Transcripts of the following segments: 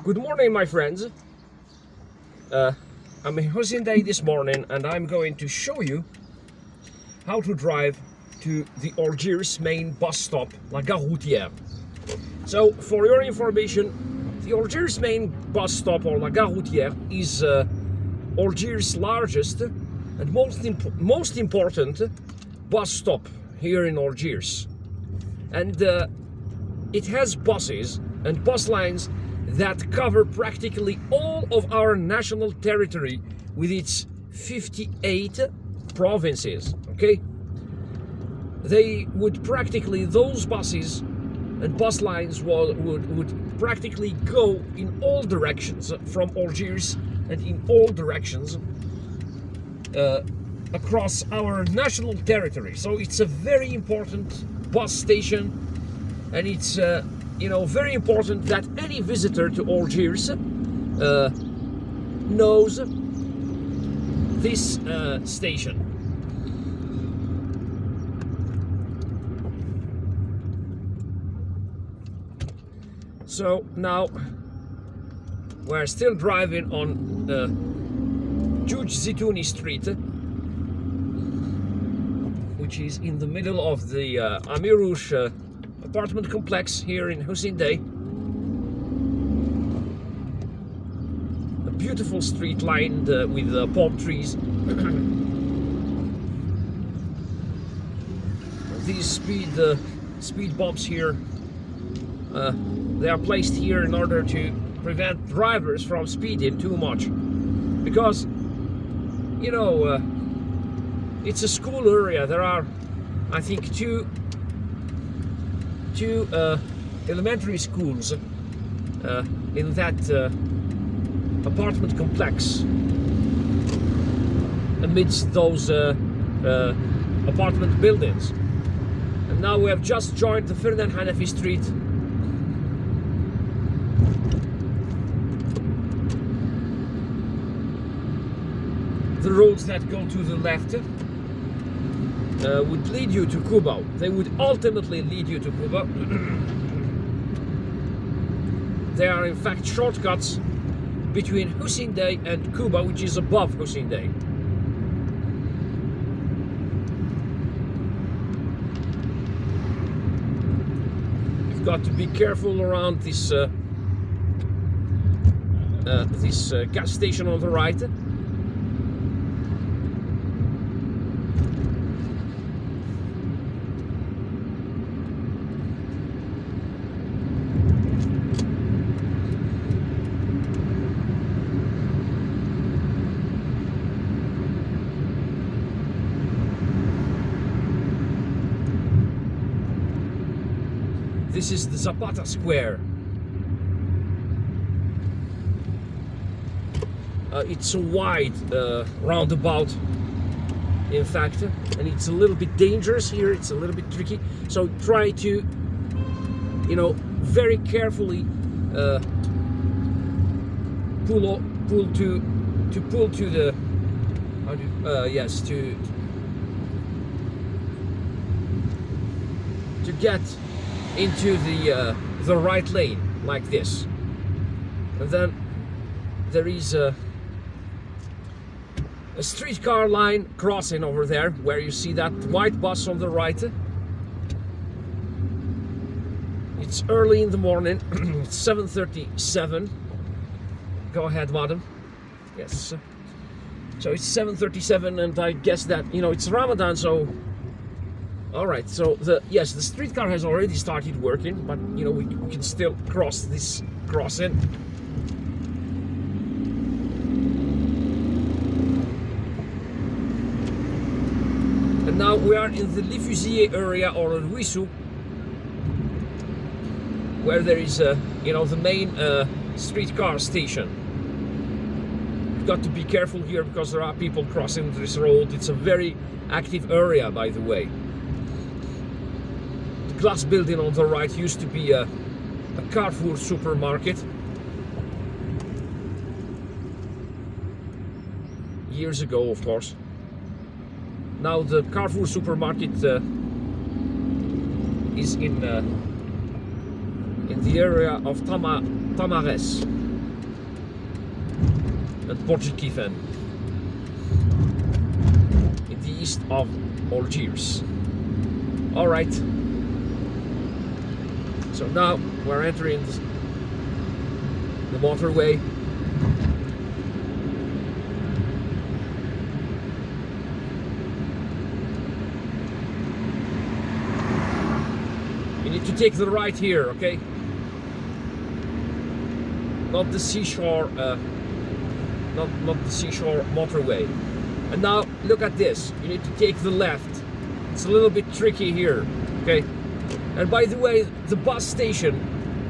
Good morning, my friends. I'm Hussein Dey this morning, and I'm going to show you how to drive to the Algiers Main Bus Stop, La Gare Routière. So, for your information, the Algiers Main Bus Stop, or La Gare Routière, is Algiers' largest and most important bus stop here in Algiers. And it has buses and bus lines that cover practically all of our national territory with its 58 provinces, okay? Those buses and bus lines would practically go in all directions from Algiers and in all directions across our national territory. So it's a very important bus station, and it's very important that any visitor to Algiers knows this station. So now we're still driving on Juge Zitouni Street, which is in the middle of the Amirouche apartment complex here in Hussein Dey. A beautiful street lined with palm trees. These speed bumps here, they are placed here in order to prevent drivers from speeding too much, because it's a school area. There are, I think, two elementary schools in that apartment complex, amidst those apartment buildings. And now we have just joined the Ferdinand Hanafi Street. The roads that go to the left would lead you to Cuba. They would ultimately lead you to Cuba. They are in fact shortcuts between Hussein Dey and Cuba, which is above Hussein Dey. You've got to be careful around this gas station on the right. This is the Zapata Square. It's a wide roundabout, in fact, and it's a little bit dangerous here. It's a little bit tricky. So try to, very carefully pull to the to get into the right lane, like this. And then there is a streetcar line crossing over there, where you see that white bus on the right. It's early in the morning. It's 7:37. Go ahead, madam. Yes. So it's 7:37, and I guess that it's Ramadan, so. All right, so the streetcar has already started working, but we can still cross this crossing. And now we are in the Les Fusiliers area, or Ruisseau, where there is the main streetcar station. You've got to be careful here because there are people crossing this road. It's a very active area, by the way. Glass building on the right used to be a Carrefour supermarket years ago, of course. Now the Carrefour supermarket is in the area of Tamares. and Portuguese in the east of Algiers. All right. So now we're entering the motorway. You need to take the right here, okay? Not the seashore, not the seashore motorway. And now look at this. You need to take the left. It's a little bit tricky here, okay? And by the way, the bus station,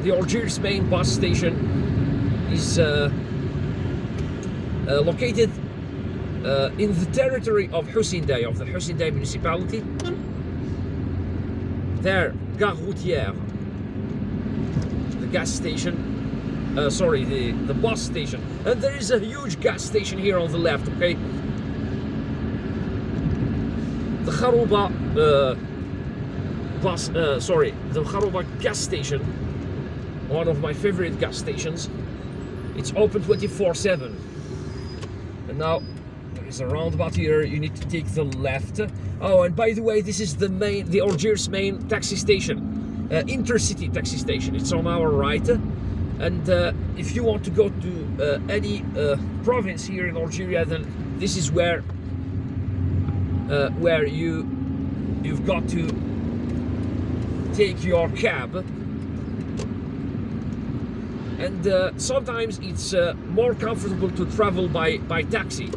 the Algiers Main Bus Station, is located in the territory of Hussein Dey, of the Hussein Dey municipality. There, Gare Routière, the gas station. Sorry, the bus station. And there is a huge gas station here on the left, okay? The Khrouba the Khrouba gas station, one of my favorite gas stations. It's open 24/7. And now there is a roundabout here. You need to take the left. Oh, and by the way, this is the Algiers main taxi station, intercity taxi station. It's on our right. And if you want to go to any province here in Algeria, then this is where you've got to take your cab. And sometimes it's more comfortable to travel by taxi.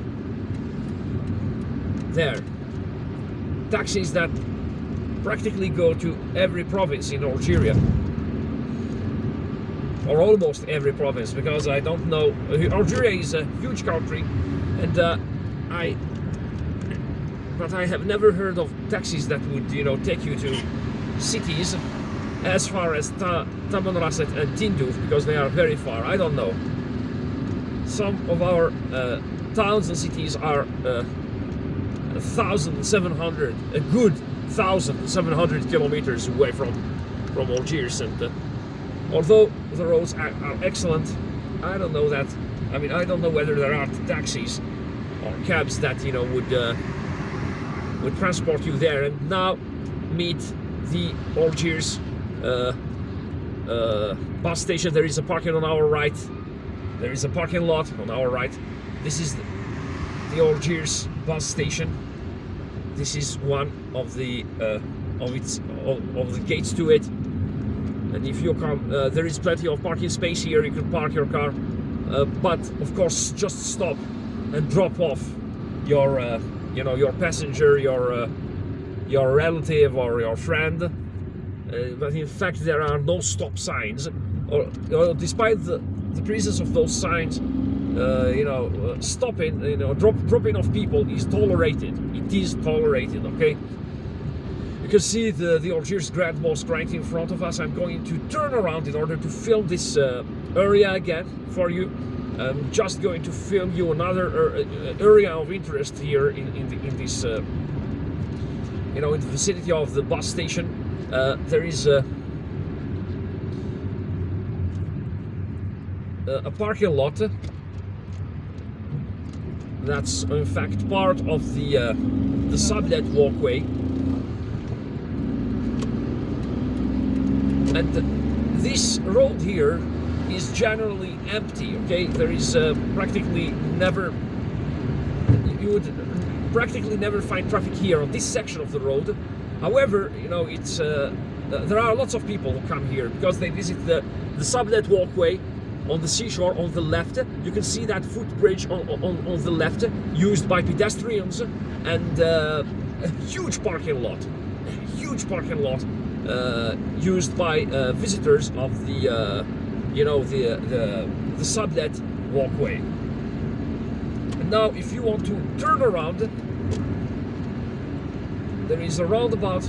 There, taxis that practically go to every province in Algeria, or almost every province, because I don't know. Algeria is a huge country, and but I have never heard of taxis that would, take you to cities as far as Tamanrasset and Tindouf, because they are very far. I don't know. Some of our towns and cities are 1,700, a good 1,700 kilometers away from Algiers, and although the roads are excellent, I don't know that. I mean, I don't know whether there are taxis or cabs that would transport you there. And now meet the Algiers bus station. There is a parking on our right. There is a parking lot on our right. This is the Algiers bus station. This is one of the of the gates to it. And if you come, there is plenty of parking space here. You can park your car, but of course, just stop and drop off your, your passenger, your relative or your friend. But in fact, there are no stop signs. Or despite the presence of those signs, stopping, dropping off people is tolerated. It is tolerated, okay? You can see the Algiers Grand Mosque right in front of us. I'm going to turn around in order to film this area again for you. I'm just going to film you another area of interest here in this, in the vicinity of the bus station. There is a parking lot that's in fact part of the sublet walkway. And this road here is generally empty, okay? There is practically never, you would practically never find traffic here on this section of the road. However, it's there are lots of people who come here because they visit the sublet walkway on the seashore on the left. You can see that footbridge on the left used by pedestrians, and a huge parking lot, used by visitors of the sublet walkway. And now if you want to turn around, there is a roundabout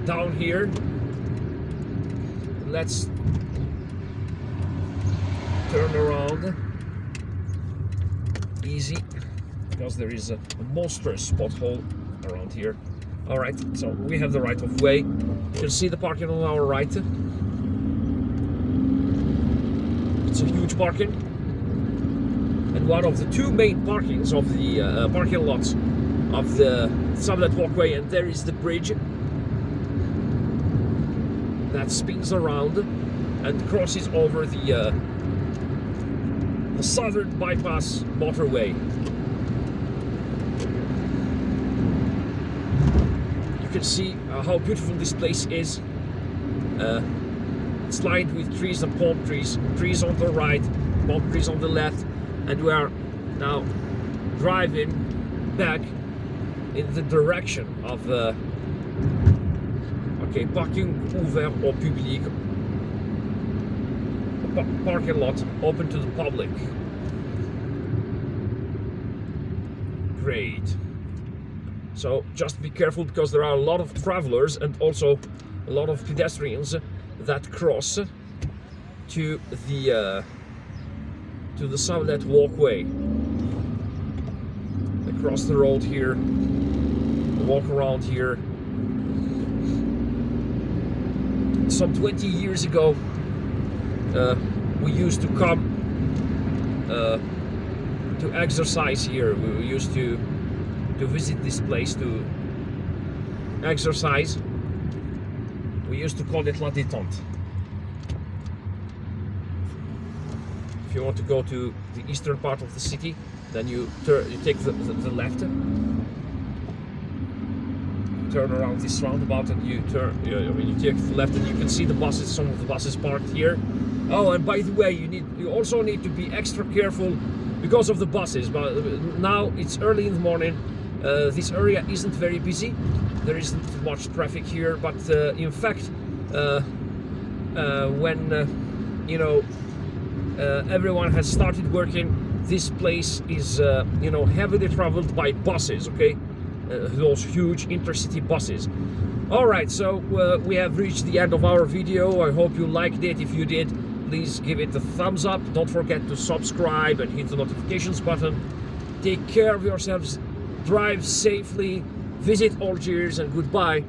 down here. Let's turn around easy, because there is a monstrous pothole around here. All right, so we have the right of way. You can see the parking on our right. it's a huge parking, and one of the two main parkings of the parking lots of the sublet walkway. And there is the bridge that spins around and crosses over the southern bypass motorway. You can see how beautiful this place is. It's lined with trees and palm trees, trees on the right, palm trees on the left, and we are now driving back in the direction of parking ouvert au public, parking lot open to the public. Great. So just be careful, because there are a lot of travelers and also a lot of pedestrians that cross to the sublet walkway. They cross the road here, walk around here. Some 20 years ago, we used to come to exercise here. We used to visit this place to exercise. We used to call it La Détente. If you want to go to the eastern part of the city, then you take the left, turn around this roundabout, and you take the left, and you can see the buses. Some of the buses parked here. Oh, and by the way, you also need to be extra careful because of the buses. But now it's early in the morning. This area isn't very busy. There isn't much traffic here, but in fact, when everyone has started working, this place is heavily traveled by buses. Okay, those huge intercity buses. All right, so we have reached the end of our video. I hope you liked it. If you did, please give it a thumbs up. Don't forget to subscribe and hit the notifications button. Take care of yourselves. Drive safely, visit Algiers, and goodbye.